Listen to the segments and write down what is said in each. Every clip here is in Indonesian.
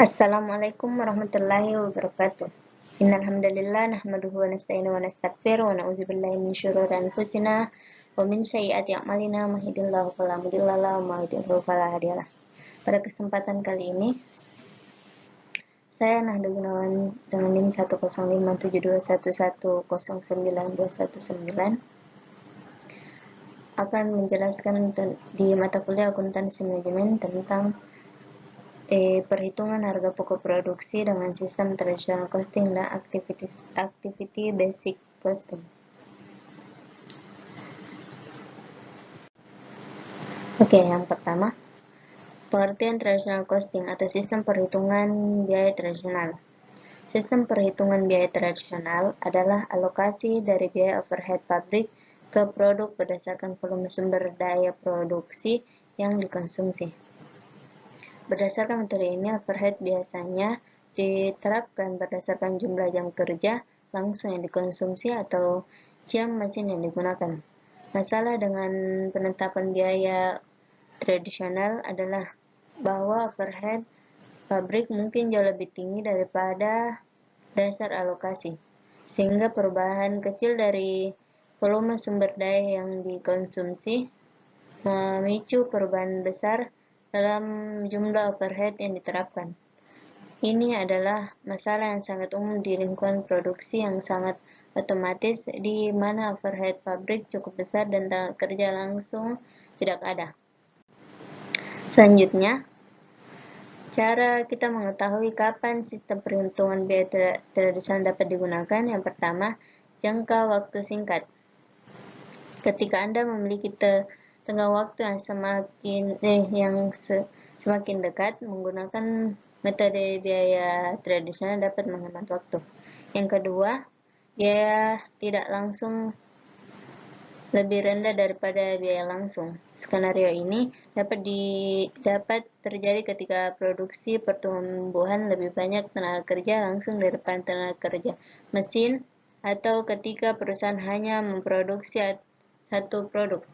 Assalamualaikum warahmatullahi wabarakatuh. Innal hamdalillah nahmaduhu wa nasta'inuhu wa nastaghfiruh wa na'udzu billahi min syururi anfusina wa min sayyiati a'malina may yahdihillahu fala mudilla lahu wa may yudlil fala hadiyalah. Pada kesempatan kali ini saya Nahda Gunawan dengan NIM 1057211092119 akan menjelaskan di mata kuliah akuntansi manajemen tentang perhitungan harga pokok produksi dengan sistem traditional costing dan activity basic costing. Oke, yang pertama, pengertian traditional costing atau sistem perhitungan biaya tradisional. Sistem perhitungan biaya tradisional adalah alokasi dari biaya overhead pabrik ke produk berdasarkan volume sumber daya produksi yang dikonsumsi. Berdasarkan metode ini, overhead biasanya diterapkan berdasarkan jumlah jam kerja langsung yang dikonsumsi atau jam mesin yang digunakan. Masalah dengan penetapan biaya tradisional adalah bahwa overhead pabrik mungkin jauh lebih tinggi daripada dasar alokasi, sehingga perubahan kecil dari volume sumber daya yang dikonsumsi memicu perubahan besar dalam jumlah overhead yang diterapkan. Ini adalah masalah yang sangat umum di lingkungan produksi yang sangat otomatis, di mana overhead pabrik cukup besar dan tenaga kerja langsung tidak ada. Selanjutnya, cara kita mengetahui kapan sistem perhitungan biaya tradisional dapat digunakan. Yang pertama, jangka waktu singkat. Ketika Anda memiliki tengah waktu yang semakin dekat, menggunakan metode biaya tradisional dapat menghemat waktu. Yang kedua, biaya tidak langsung lebih rendah daripada biaya langsung. Skenario ini dapat terjadi ketika produksi pertumbuhan lebih banyak tenaga kerja langsung daripada tenaga kerja mesin, atau ketika perusahaan hanya memproduksi satu produk.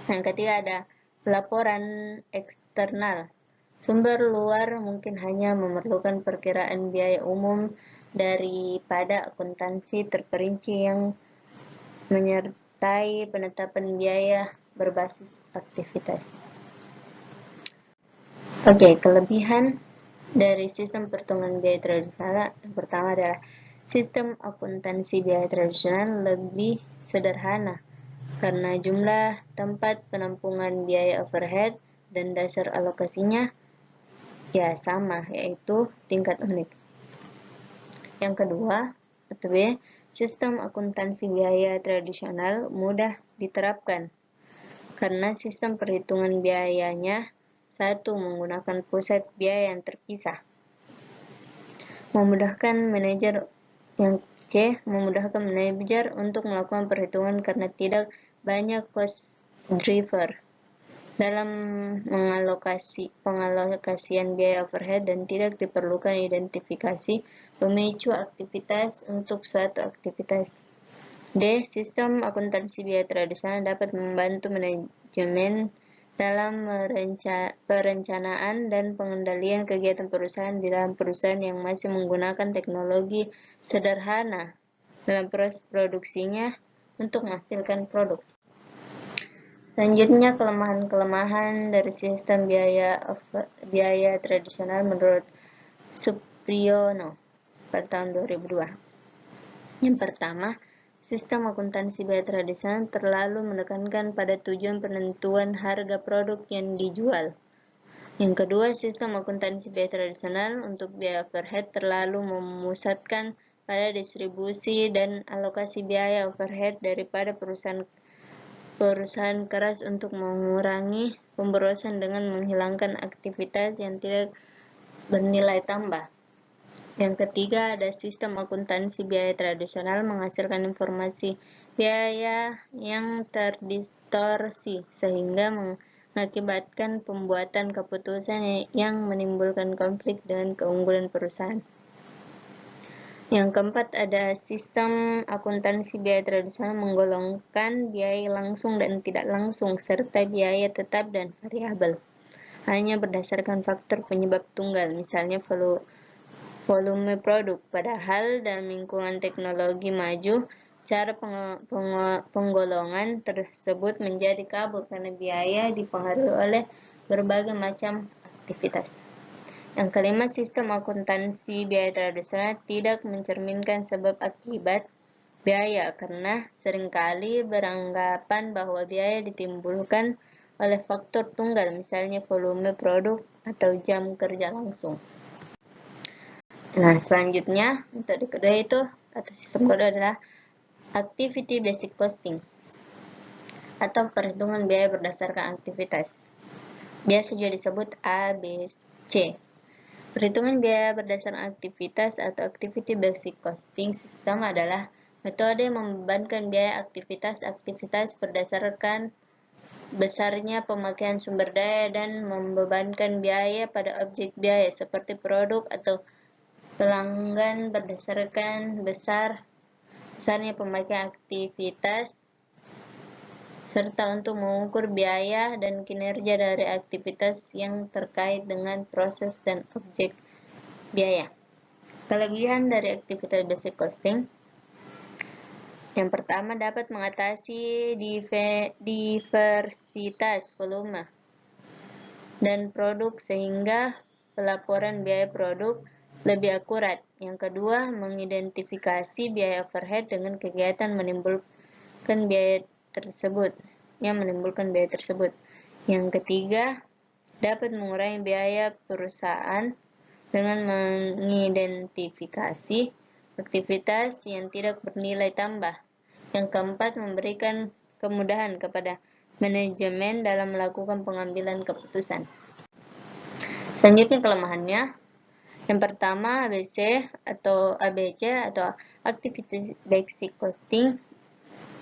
Yang ketiga, ada pelaporan eksternal. Sumber luar mungkin hanya memerlukan perkiraan biaya umum daripada akuntansi terperinci yang menyertai penetapan biaya berbasis aktivitas. Oke, kelebihan dari sistem perhitungan biaya tradisional yang pertama adalah sistem akuntansi biaya tradisional lebih sederhana karena jumlah tempat penampungan biaya overhead dan dasar alokasinya sama, yaitu tingkat unik. Yang kedua, atau B, sistem akuntansi biaya tradisional mudah diterapkan karena sistem perhitungan biayanya menggunakan pusat biaya yang terpisah. Memudahkan manajer untuk melakukan perhitungan karena tidak banyak cost driver dalam pengalokasian biaya overhead dan tidak diperlukan identifikasi pemicu aktivitas untuk suatu aktivitas. D. Sistem akuntansi biaya tradisional dapat membantu manajemen dalam perencanaan dan pengendalian kegiatan perusahaan di dalam perusahaan yang masih menggunakan teknologi sederhana dalam proses produksinya untuk menghasilkan produk. Selanjutnya, kelemahan-kelemahan dari sistem biaya tradisional menurut Supriyono pada tahun 2002. Yang pertama, sistem akuntansi biaya tradisional terlalu menekankan pada tujuan penentuan harga produk yang dijual. Yang kedua, sistem akuntansi biaya tradisional untuk biaya overhead terlalu memusatkan pada distribusi dan alokasi biaya overhead daripada perusahaan keras untuk mengurangi pemborosan dengan menghilangkan aktivitas yang tidak bernilai tambah. Yang ketiga, ada sistem akuntansi biaya tradisional menghasilkan informasi biaya yang terdistorsi sehingga mengakibatkan pembuatan keputusan yang menimbulkan konflik dengan keunggulan perusahaan. Yang keempat, ada sistem akuntansi biaya tradisional menggolongkan biaya langsung dan tidak langsung serta biaya tetap dan variabel. hanya berdasarkan faktor penyebab tunggal, misalnya volume produk. Padahal dalam lingkungan teknologi maju, cara penggolongan tersebut menjadi kabur karena biaya dipengaruhi oleh berbagai macam aktivitas. Yang kelima, sistem akuntansi biaya tradisional tidak mencerminkan sebab akibat biaya karena seringkali beranggapan bahwa biaya ditimbulkan oleh faktor tunggal, misalnya volume produk atau jam kerja langsung. Nah, selanjutnya metode kedua itu atau sistem kedua adalah activity basic costing atau perhitungan biaya berdasarkan aktivitas. Biasa juga disebut ABC. Perhitungan biaya berdasarkan aktivitas atau activity basic costing system adalah metode yang membebankan biaya aktivitas berdasarkan besarnya pemakaian sumber daya dan membebankan biaya pada objek biaya seperti produk atau pelanggan berdasarkan besarnya pemakaian aktivitas, serta untuk mengukur biaya dan kinerja dari aktivitas yang terkait dengan proses dan objek biaya. Kelebihan dari aktivitas basic costing: yang pertama, dapat mengatasi diversitas volume dan produk sehingga pelaporan biaya produk lebih akurat. Yang kedua, mengidentifikasi biaya overhead dengan kegiatan menimbulkan biaya tersebut. Yang ketiga, dapat mengurangi biaya perusahaan dengan mengidentifikasi aktivitas yang tidak bernilai tambah. Yang keempat, memberikan kemudahan kepada manajemen dalam melakukan pengambilan keputusan. Selanjutnya kelemahannya. Yang pertama, ABC atau Activity Basic Costing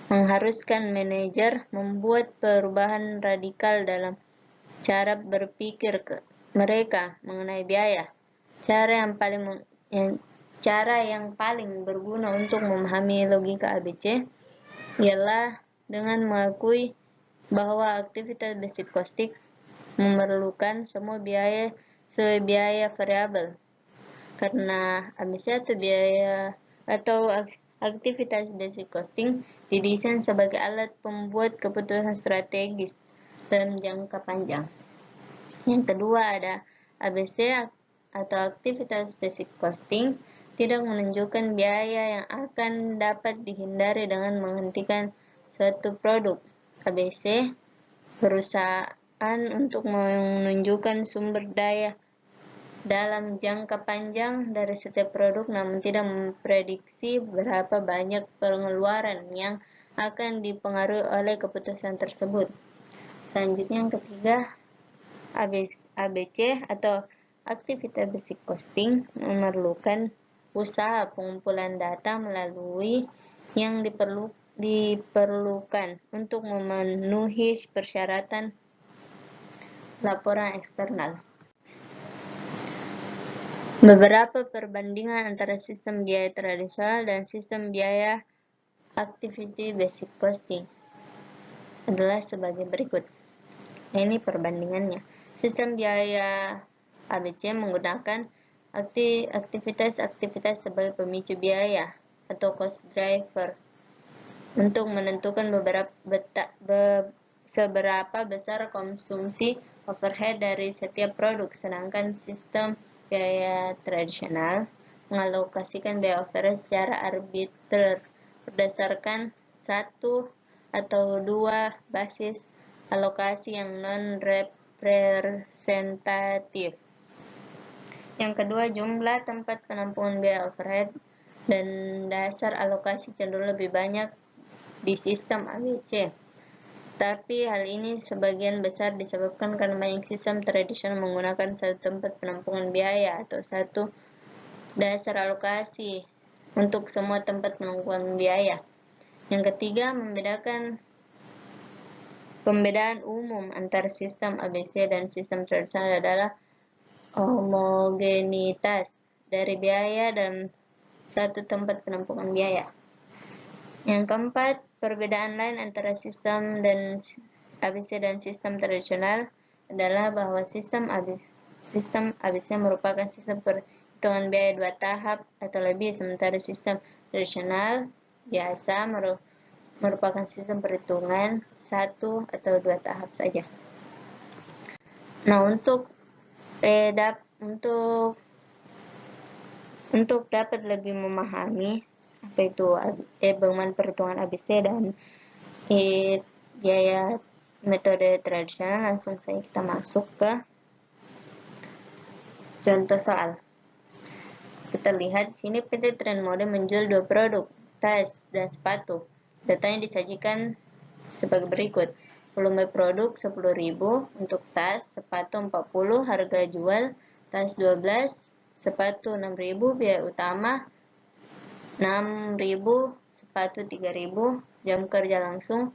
mengharuskan manajer membuat perubahan radikal dalam cara berpikir mereka mengenai biaya. Cara yang paling berguna untuk memahami logika ABC ialah dengan mengakui bahwa aktivitas basic costing memerlukan semua biaya sebagai biaya variabel. Karena ABC atau aktivitas basic costing didesain sebagai alat pembuat keputusan strategis dalam jangka panjang. Yang kedua ada ABC atau aktivitas basic costing tidak menunjukkan biaya yang akan dapat dihindari dengan menghentikan suatu produk. ABC perusahaan untuk menunjukkan sumber daya dalam jangka panjang dari setiap produk, namun tidak memprediksi berapa banyak pengeluaran yang akan dipengaruhi oleh keputusan tersebut. Selanjutnya yang ketiga, ABC atau aktivitas basic costing memerlukan usaha pengumpulan data melalui yang diperlukan untuk memenuhi persyaratan laporan eksternal. Beberapa perbandingan antara sistem biaya tradisional dan sistem biaya activity basic costing adalah sebagai berikut. Ini perbandingannya. Sistem biaya ABC menggunakan aktivitas-aktivitas sebagai pemicu biaya atau cost driver untuk menentukan seberapa besar konsumsi overhead dari setiap produk, sedangkan sistem biaya tradisional mengalokasikan biaya overhead secara arbiter berdasarkan satu atau dua basis alokasi yang non-representatif. Yang kedua, jumlah tempat penampungan biaya overhead dan dasar alokasi cenderung lebih banyak di sistem ABC. Tapi hal ini sebagian besar disebabkan karena banyak sistem tradisional menggunakan satu tempat penampungan biaya atau satu dasar alokasi untuk semua tempat penampungan biaya. Yang ketiga, pembedaan umum antara sistem ABC dan sistem tradisional adalah homogenitas dari biaya dalam satu tempat penampungan biaya. Yang keempat, perbedaan lain antara sistem dan ABC dan sistem tradisional adalah bahwa sistem ABC merupakan sistem perhitungan biaya 2 tahap atau lebih, sementara sistem tradisional biasa merupakan sistem perhitungan 1 atau 2 tahap saja. Nah, untuk dapat lebih memahami apa itu bagaimana perhitungan ABC dan biaya metode tradisional, langsung saja kita masuk ke contoh soal. Kita lihat di sini PT Trend Mode menjual 2 produk, tas dan sepatu. Datanya disajikan sebagai berikut. Volume produk 10.000 untuk tas, sepatu 40, harga jual tas 12, sepatu 6.000, biaya utama 6.000, sepatu 3.000, jam kerja langsung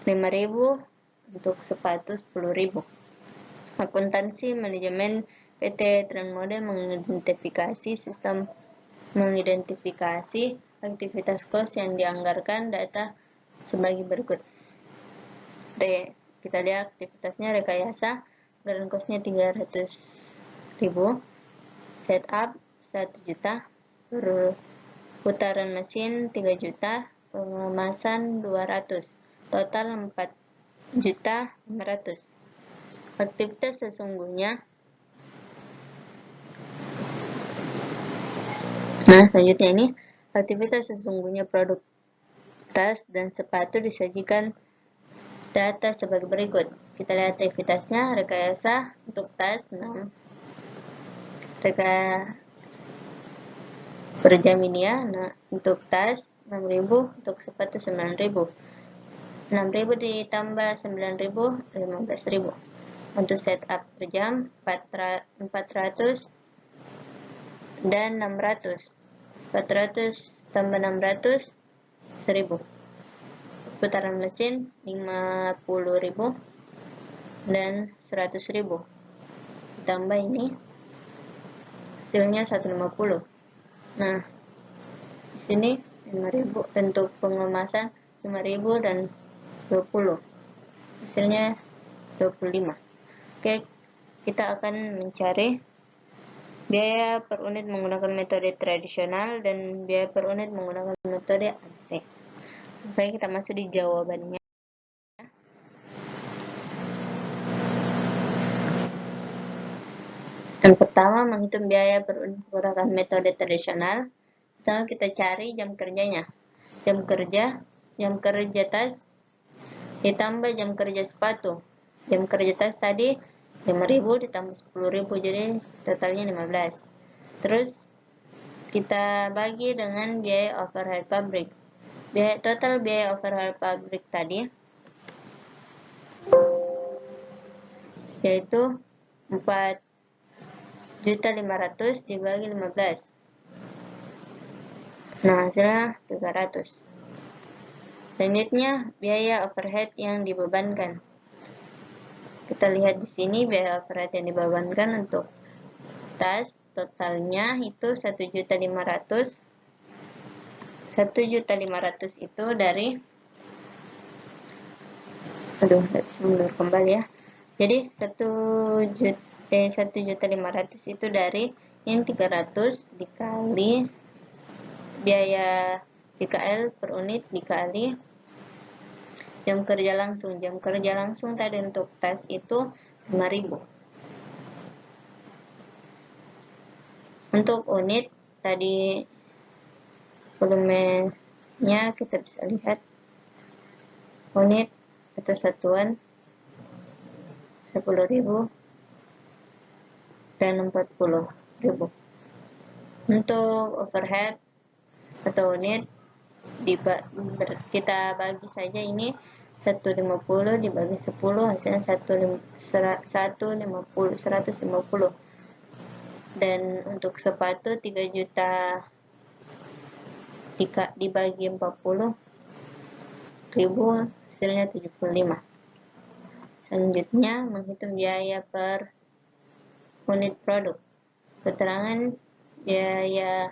5.000, untuk sepatu 10.000. Akuntansi manajemen PT Trend Mode mengidentifikasi aktivitas kos yang dianggarkan data sebagai berikut. Kita lihat aktivitasnya: rekayasa, anggaran kosnya 300.000, setup 1 juta, putaran mesin 3 juta, pengemasan 200, total 4.500.000. Aktivitas sesungguhnya. Nah, selanjutnya ini aktivitas sesungguhnya produk tas dan sepatu disajikan data sebagai berikut. Kita lihat aktivitasnya: rekayasa untuk tas 6, per jam ini ya. Nah, untuk tas 6.000, untuk sepatu 9.000. 6.000 ditambah 9.000, 15.000. Untuk setup per jam 400 dan 600. 400 tambah 600, 1.000. Putaran mesin 50.000 dan 100.000. Ditambah ini, hasilnya 150. Nah, di sini 5.000 untuk pengemasan 5.000 dan 20. Hasilnya 25. Oke, kita akan mencari biaya per unit menggunakan metode tradisional dan biaya per unit menggunakan metode ABC. Selesai, kita masuk di jawabannya. Yang pertama, menghitung biaya per unit menggunakan metode tradisional. Pertama, kita cari jam kerjanya. Jam kerja tas ditambah jam kerja sepatu. Jam kerja tas tadi 5.000 ditambah 10.000, jadi totalnya 15. Terus kita bagi dengan biaya overhead pabrik. Total biaya overhead pabrik tadi yaitu 4.500.000 dibagi 15. Nah, hasilnya 300. Selanjutnya, biaya overhead yang dibebankan. Kita lihat di sini biaya overhead yang dibebankan untuk tas totalnya itu 1.500.000. 1.500.000 itu dari, nggak bisa mundur kembali ya. Jadi 1.500.000 itu dari ini 300 dikali biaya DKL per unit dikali jam kerja langsung. Jam kerja langsung tadi untuk tas itu 5.000. Untuk unit tadi volumenya kita bisa lihat unit atau satuan 10.000 dan 40.000. Untuk overhead atau unit kita bagi saja ini 150 dibagi 10, hasilnya 150. Dan untuk sepatu 3 juta dibagi 40.000, hasilnya 75. Selanjutnya, menghitung biaya per unit produk. Keterangan biaya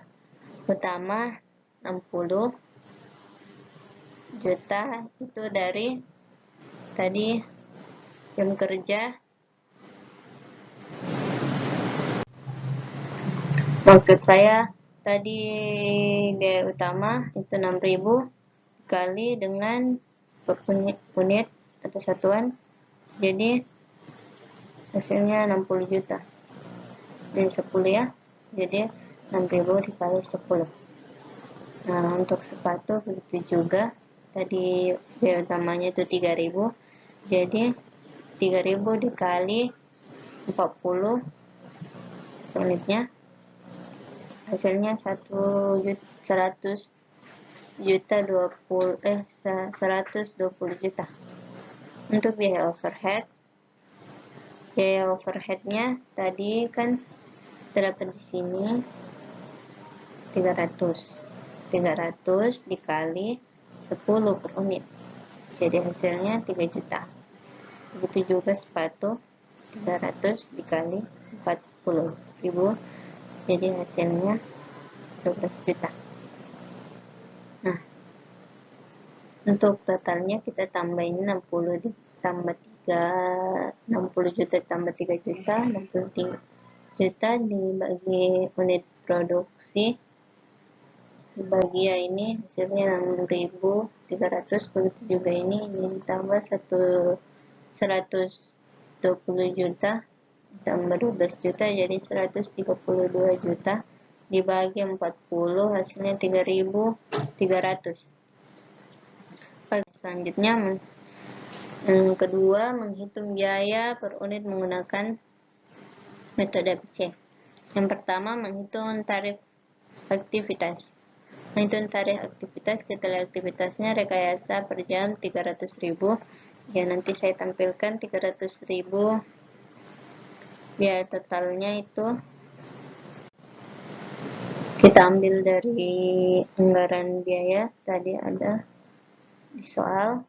utama 60 juta itu dari tadi jam kerja. Maksud saya tadi biaya utama itu 6.000 dikali dengan per unit atau satuan, jadi hasilnya 60 juta. Jadi 10 ya, jadi 6.000 dikali 10. Nah, untuk sepatu begitu juga, tadi biaya utamanya itu 3.000, jadi 3.000 dikali 40 unitnya, hasilnya 100 juta 120 juta. Untuk biaya overheadnya tadi kan terdapat di sini 300 dikali 10 per unit, jadi hasilnya 3 juta. Begitu juga sepatu 300 dikali 40.000, jadi hasilnya 12 juta. Nah, untuk totalnya kita tambahin 60 ditambah 60 juta ditambah 3 juta, 63 juta dibagi unit produksi, dibagi ya ini hasilnya 6.300. Begitu juga ini ditambah 120 juta ditambah 12 juta, jadi 132 juta dibagi 40, hasilnya 3.300. Selanjutnya yang kedua, menghitung biaya per unit menggunakan metode PC. Yang pertama, menghitung tarif aktivitas. Menghitung tarif aktivitas, kita lihat aktivitasnya rekayasa per jam 300.000. Ya, nanti saya tampilkan 300.000. Biaya totalnya itu kita ambil dari anggaran biaya, tadi ada di soal.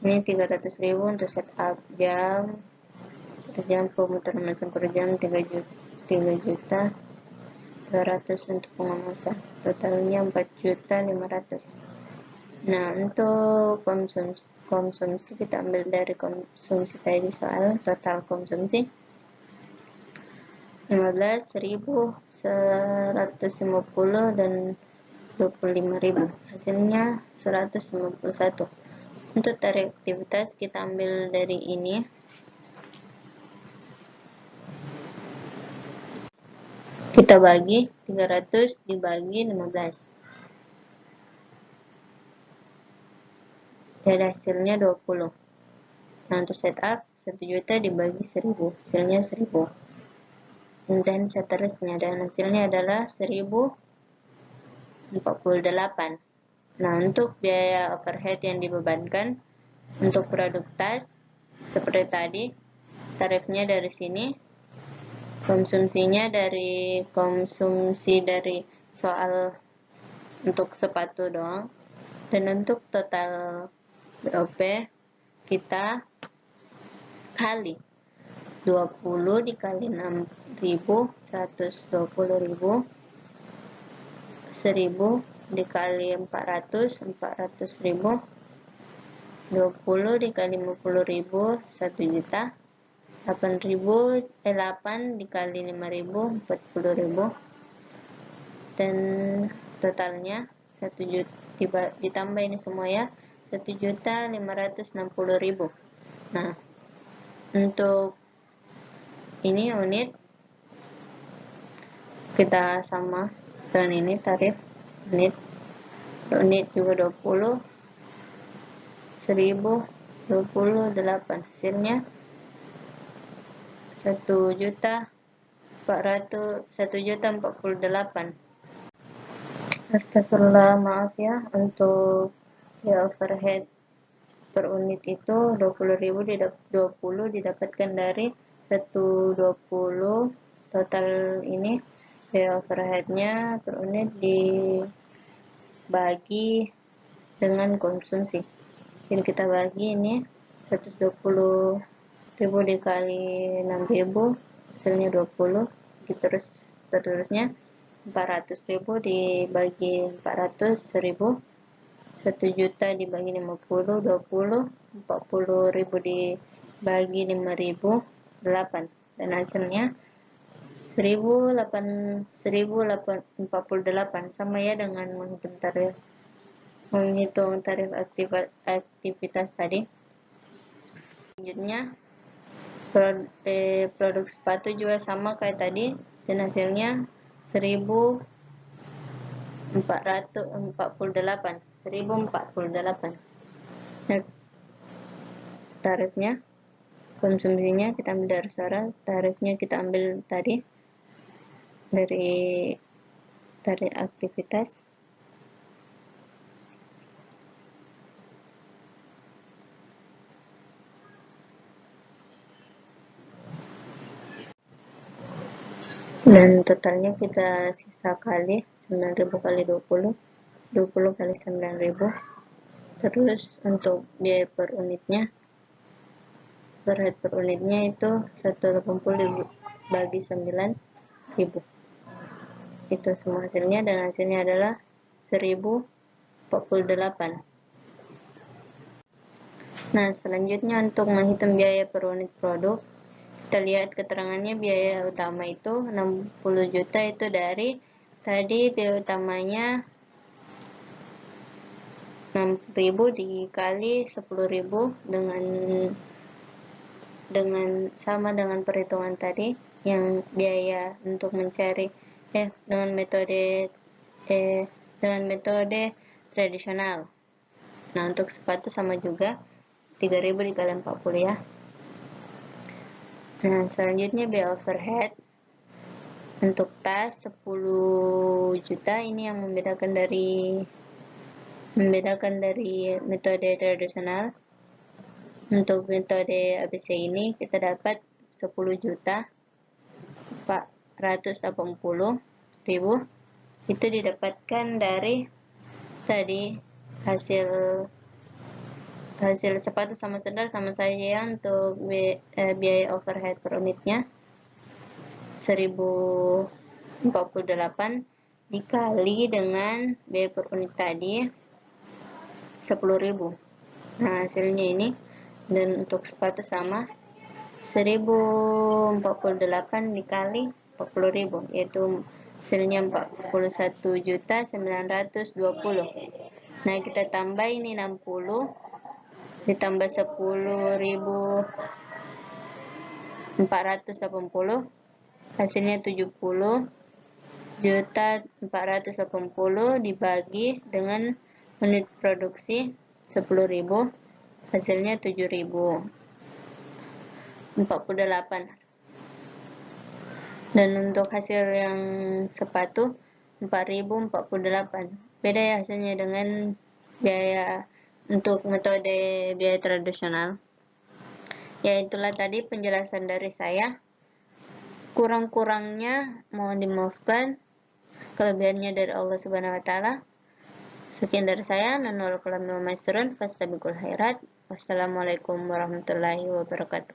Ini 300.000 untuk setup jam, per jam pemutaran mesin per jam 3 juta 200 untuk pengemasan, totalnya 4.500. Nah, untuk konsumsi kita ambil dari konsumsi tadi soal, total konsumsi 15.150 dan 25.000, hasilnya 151. Untuk tarif aktivitas kita ambil dari ini, kita bagi 300 dibagi 15, jadi hasilnya 20. Nah, untuk setup 1 juta dibagi 1.000, hasilnya 1.000, dan seterusnya, dan hasilnya adalah 1.048. Nah, untuk biaya overhead yang dibebankan untuk produk tas seperti tadi, tarifnya dari sini, konsumsinya dari konsumsi dari soal untuk sepatu doang, dan untuk total BOP kita kali 20 dikali 6.000, 120.000, 1.000 dikali 400.000, 20 dikali 50.000, 1 juta, 8 dikali 5.000, 40.000, dan totalnya 1 juta, ditambah ini semua ya, 1.560.000. Nah, untuk ini unit kita sama dengan ini tarif unit juga 20, 1.028, hasilnya 1.448. Astagfirullah, maaf ya, untuk ya overhead per unit itu 20.000 didapatkan dari 120, total ini biaya overheadnya per unit dibagi dengan konsumsi, jadi kita bagi ini 120.000 dikali 6.000, hasilnya 20, terusnya 400.000 dibagi 400, 1.000, 1 juta dibagi 50, 20, 40.000 di bagi 5.008 dan hasilnya 1048 sama ya dengan menghitung tarif aktivitas tadi. Selanjutnya produk sepatu juga sama kayak tadi dan hasilnya 1048. Nah, tarifnya, konsumsinya kita ambil dari syarat, tarifnya kita ambil tadi dari tarif aktivitas. Dan totalnya kita sisa kali 9.000 kali 20 kali 9.000. Terus untuk biaya per unitnya, per unitnya itu 180.000 bagi 9.000. Itu semua hasilnya dan hasilnya adalah 1048. Nah, selanjutnya untuk menghitung biaya per unit produk, kita lihat keterangannya. Biaya utama itu 60 juta itu dari tadi biaya utamanya 6.000 dikali 10.000 dengan sama dengan perhitungan tadi yang biaya untuk mencari dengan metode tradisional. Nah, untuk sepatu sama juga 3.000 dikali 40 ya. Nah, selanjutnya biaya overhead untuk tas 10 juta. Ini yang membedakan dari metode tradisional. Untuk metode ABC ini kita dapat 10 juta 480.000. Itu didapatkan dari tadi hasil sepatu sama sandal sama saja. Untuk biaya overhead per unitnya 1048 dikali dengan biaya per unit tadi 10.000. Nah, hasilnya ini. Dan untuk sepatu sama 1048 dikali 40.000, yaitu hasilnya 41.920. Nah, kita tambah ini 60 ditambah 10.480, hasilnya 70.480 dibagi dengan unit produksi 10.000, hasilnya 7.048. Dan untuk hasil yang sepatu 4.048. Beda ya hasilnya dengan biaya untuk metode biaya tradisional. Ya, itulah tadi penjelasan dari saya. Kurang-kurangnya mohon dimaafkan. Kelebihannya dari Allah Subhanahu wa taala. Sekian dari saya, Nanul Kalam Maisturun, fastabiqul khairat. Wassalamualaikum warahmatullahi wabarakatuh.